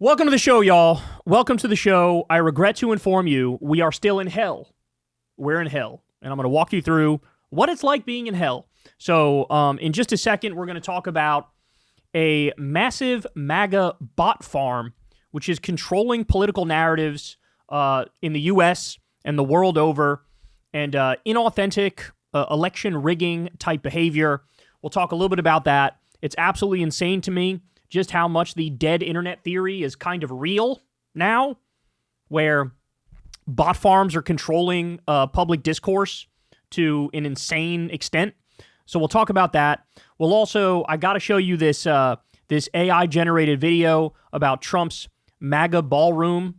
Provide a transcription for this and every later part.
Welcome to the show, y'all. Welcome to the show. I regret to inform you, we are still in hell. We're in hell. And I'm going to walk you through what it's like being in hell. So, in just a second, we're going to talk about a massive MAGA bot farm, which is controlling political narratives in the U.S. and the world over, and inauthentic election rigging type behavior. We'll talk a little bit about that. It's absolutely insane to me just how much the dead internet theory is kind of real now, where bot farms are controlling public discourse to an insane extent. So we'll talk about that. We'll also, I got to show you this this AI-generated video about Trump's MAGA ballroom.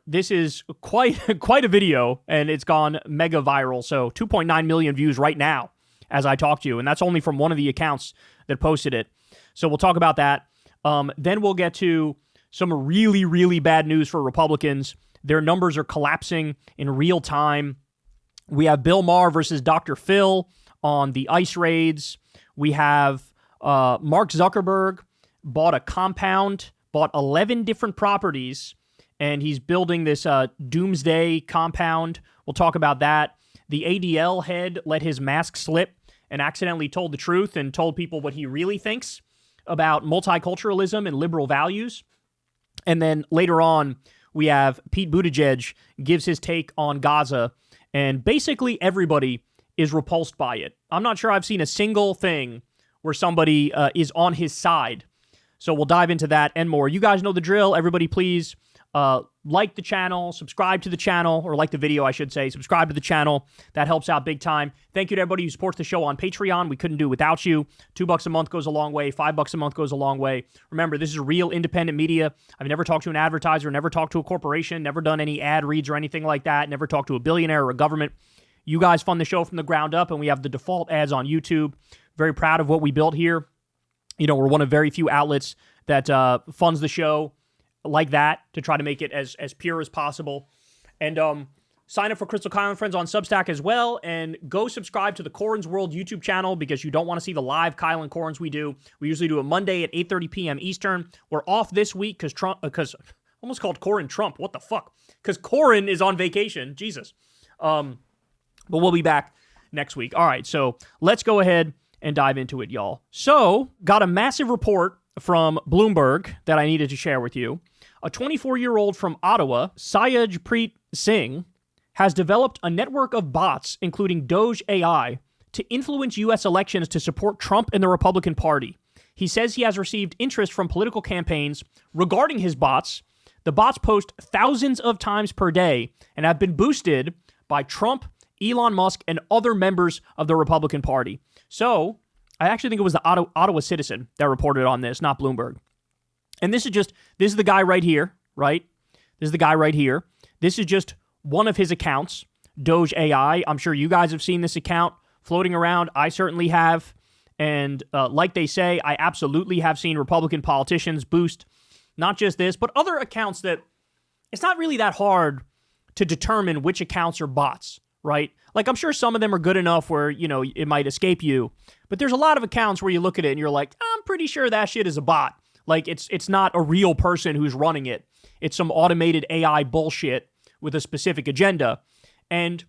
This is quite a video, and it's gone mega viral. So 2.9 million views right now as I talk to you, and that's only from one of the accounts that posted it. So we'll talk about that. Then we'll get to some really, really bad news for Republicans. Their numbers are collapsing in real time. We have Bill Maher versus Dr. Phil on the ICE raids. We have Mark Zuckerberg bought a compound, bought 11 different properties, and he's building this doomsday compound. We'll talk about that. The ADL head let his mask slip and accidentally told the truth and told people what he really thinks about multiculturalism and liberal values. And then later on, we have Pete Buttigieg gives his take on Gaza, and basically everybody is repulsed by it. I'm not sure I've seen a single thing where somebody is on his side. So we'll dive into that and more. You guys know the drill. Everybody please like the channel, subscribe to the channel, or like the video, I should say. Subscribe to the channel. That helps out big time. Thank you to everybody who supports the show on Patreon. We couldn't do it without you. $2 a month goes a long way. $5 a month goes a long way. Remember, this is real independent media. I've never talked to an advertiser, never talked to a corporation, never done any ad reads or anything like that, never talked to a billionaire or a government. You guys fund the show from the ground up, and we have the default ads on YouTube. Very proud of what we built here. You know, we're one of very few outlets that funds the show like that to try to make it as pure as possible. And sign up for Crystal Kyle and Friends on Substack as well, and go subscribe to the Corin's World YouTube channel because you don't want to see the live Kyle and Corins we do. We usually do it Monday at 8:30 p.m. Eastern. We're off this week because almost called Corin Trump. What the fuck? Because Corin is on vacation. Jesus. But we'll be back next week. All right, so let's go ahead and dive into it, y'all. So, got a massive report from Bloomberg that I needed to share with you. A 24-year-old from Ottawa, Syajpreet Singh, has developed a network of bots, including Doge AI, to influence U.S. elections to support Trump and the Republican Party. He says he has received interest from political campaigns regarding his bots. The bots post thousands of times per day and have been boosted by Trump, Elon Musk, and other members of the Republican Party. So, I actually think it was the Ottawa Citizen that reported on this, not Bloomberg. And this is the guy right here, right? This is the guy right here. This is just one of his accounts, Doge AI. I'm sure you guys have seen this account floating around. I certainly have. And like they say, I absolutely have seen Republican politicians boost not just this, but other accounts that it's not really that hard to determine which accounts are bots, right? Like, I'm sure some of them are good enough where, you know, it might escape you. But there's a lot of accounts where you look at it and you're like, I'm pretty sure that shit is a bot. Like, it's not a real person who's running it. It's some automated AI bullshit with a specific agenda. And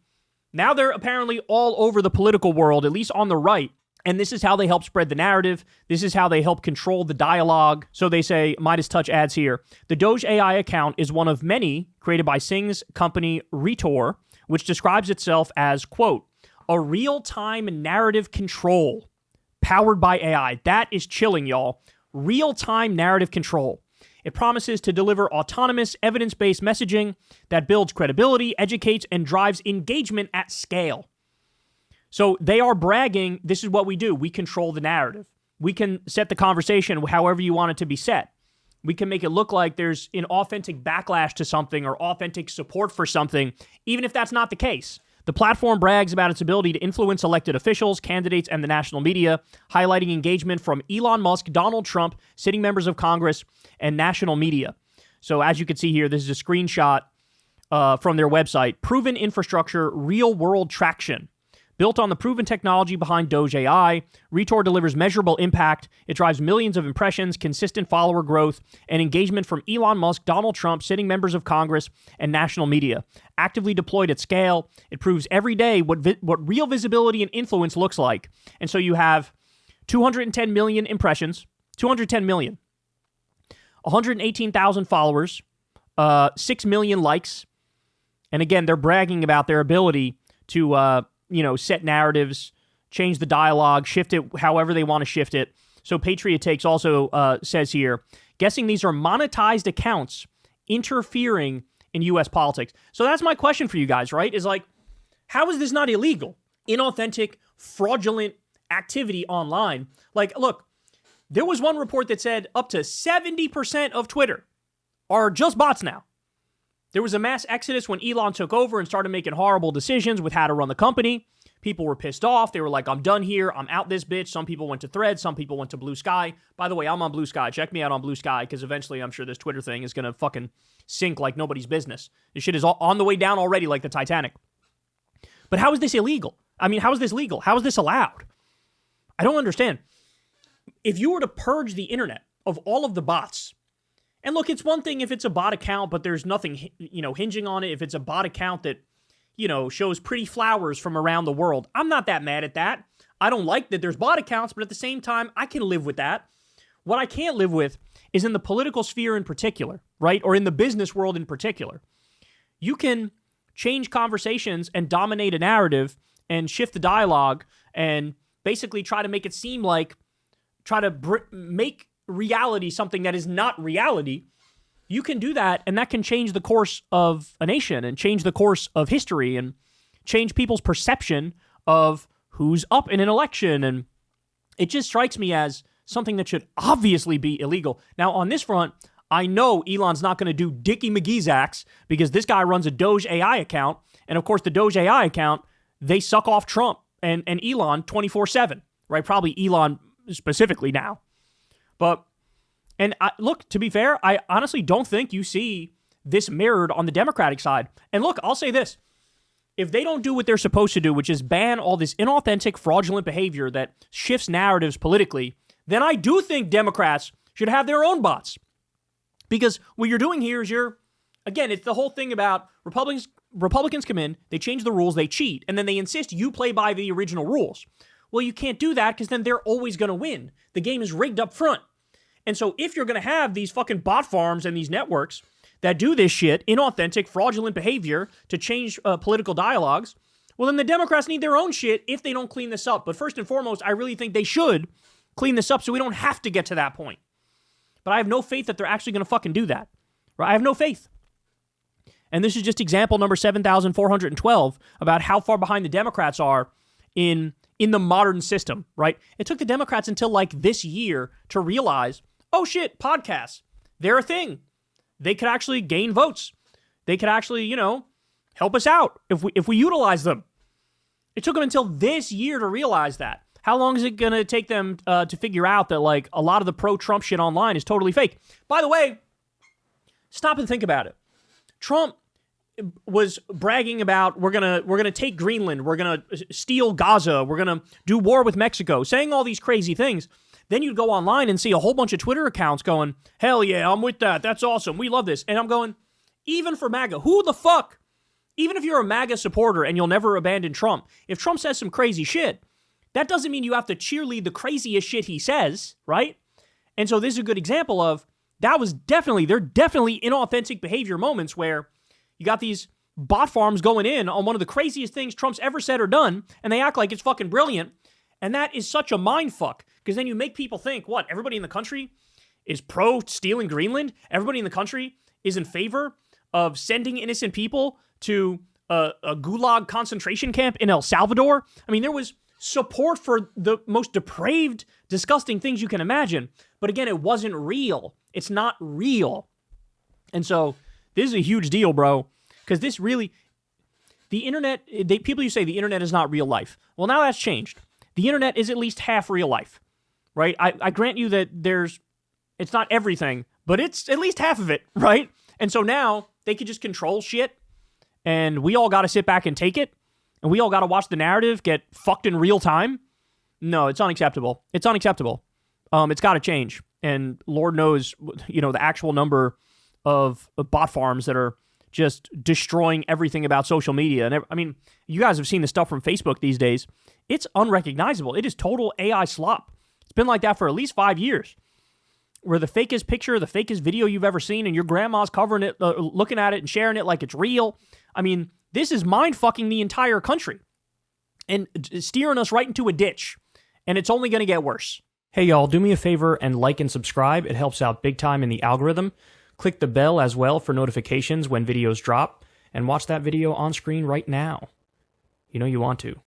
now they're apparently all over the political world, at least on the right. And this is how they help spread the narrative. This is how they help control the dialogue. So they say, Midas Touch ads here. The Doge AI account is one of many created by Singh's company Retour, which describes itself as, quote, a real-time narrative control powered by AI. That is chilling, y'all. Real-time narrative control. It promises to deliver autonomous, evidence-based messaging that builds credibility, educates, and drives engagement at scale. So they are bragging, this is what we do. We control the narrative. We can set the conversation however you want it to be set. We can make it look like there's an authentic backlash to something or authentic support for something, even if that's not the case. The platform brags about its ability to influence elected officials, candidates, and the national media, highlighting engagement from Elon Musk, Donald Trump, sitting members of Congress, and national media. So as you can see here, this is a screenshot from their website. Proven infrastructure, real-world traction. Built on the proven technology behind Doge AI, Rhetor delivers measurable impact. It drives millions of impressions, consistent follower growth, and engagement from Elon Musk, Donald Trump, sitting members of Congress, and national media. Actively deployed at scale, it proves every day what real visibility and influence looks like. And so you have 210 million impressions, 210 million, 118,000 followers, 6 million likes. And again, they're bragging about their ability to, set narratives, change the dialogue, shift it however they want to shift it. So Patriot Takes also says here, guessing these are monetized accounts interfering in U.S. politics. So that's my question for you guys, right? Is like, how is this not illegal? Inauthentic, fraudulent activity online. Like, look, there was one report that said up to 70% of Twitter are just bots now. There was a mass exodus when Elon took over and started making horrible decisions with how to run the company. People were pissed off. They were like, I'm done here. I'm out this bitch. Some people went to Threads. Some people went to Blue Sky. By the way, I'm on Blue Sky. Check me out on Blue Sky because eventually I'm sure this Twitter thing is going to fucking sink like nobody's business. This shit is on the way down already like the Titanic. But how is this illegal? I mean, how is this legal? How is this allowed? I don't understand. If you were to purge the internet of all of the bots, and look, it's one thing if it's a bot account, but there's nothing, hinging on it. If it's a bot account that, shows pretty flowers from around the world, I'm not that mad at that. I don't like that there's bot accounts, but at the same time, I can live with that. What I can't live with is in the political sphere in particular, right? Or in the business world in particular. You can change conversations and dominate a narrative and shift the dialogue and basically try to make it seem like, make reality something that is not reality. You can do that, and that can change the course of a nation and change the course of history and change people's perception of who's up in an election. And it just strikes me as something that should obviously be illegal. Now, on this front, I know Elon's not going to do Dickie McGee's acts because this guy runs a Doge AI account. And of course, the Doge AI account, they suck off Trump and Elon 24/7, right? Probably Elon specifically now. But, look, to be fair, I honestly don't think you see this mirrored on the Democratic side. And look, I'll say this. If they don't do what they're supposed to do, which is ban all this inauthentic, fraudulent behavior that shifts narratives politically, then I do think Democrats should have their own bots. Because what you're doing here is again, it's the whole thing about Republicans come in, they change the rules, they cheat, and then they insist you play by the original rules. Well, you can't do that because then they're always going to win. The game is rigged up front. And so if you're going to have these fucking bot farms and these networks that do this shit, inauthentic, fraudulent behavior to change political dialogues, well, then the Democrats need their own shit if they don't clean this up. But first and foremost, I really think they should clean this up so we don't have to get to that point. But I have no faith that they're actually going to fucking do that. Right? I have no faith. And this is just example number 7,412 about how far behind the Democrats are in the modern system, right? It took the Democrats until like this year to realize, oh shit, podcasts, they're a thing. They could actually gain votes. They could actually, help us out if we utilize them. It took them until this year to realize that. How long is it going to take them to figure out that like a lot of the pro-Trump shit online is totally fake? By the way, stop and think about it. Trump was bragging about we're gonna take Greenland, we're gonna steal Gaza, we're gonna do war with Mexico, saying all these crazy things. Then you'd go online and see a whole bunch of Twitter accounts going, hell yeah, I'm with that. That's awesome. We love this. And I'm going, even for MAGA, who the fuck? Even if you're a MAGA supporter and you'll never abandon Trump, if Trump says some crazy shit, that doesn't mean you have to cheerlead the craziest shit he says, right? And so this is a good example of they're definitely inauthentic behavior moments where you got these bot farms going in on one of the craziest things Trump's ever said or done, and they act like it's fucking brilliant. And that is such a mind fuck, because then you make people think, what, everybody in the country is pro stealing Greenland? Everybody in the country is in favor of sending innocent people to a gulag concentration camp in El Salvador? I mean, there was support for the most depraved, disgusting things you can imagine. But again, it wasn't real. It's not real. And so this is a huge deal, bro, because this really, the internet, people you say the internet is not real life. Well, now that's changed. The internet is at least half real life, right? I grant you that it's not everything, but it's at least half of it, right? And so now they could just control shit, and we all got to sit back and take it. and we all got to watch the narrative get fucked in real time. No, it's unacceptable. It's unacceptable. It's got to change. And Lord knows, the actual number of bot farms that are just destroying everything about social media. And I mean, you guys have seen the stuff from Facebook these days. It's unrecognizable. It is total AI slop. It's been like that for at least 5 years, where the fakest picture, the fakest video you've ever seen, and your grandma's covering it, looking at it and sharing it like it's real. I mean, this is mind-fucking the entire country and steering us right into a ditch. And it's only going to get worse. Hey, y'all, do me a favor and like and subscribe. It helps out big time in the algorithm. Click the bell as well for notifications when videos drop. And watch that video on screen right now. You know you want to.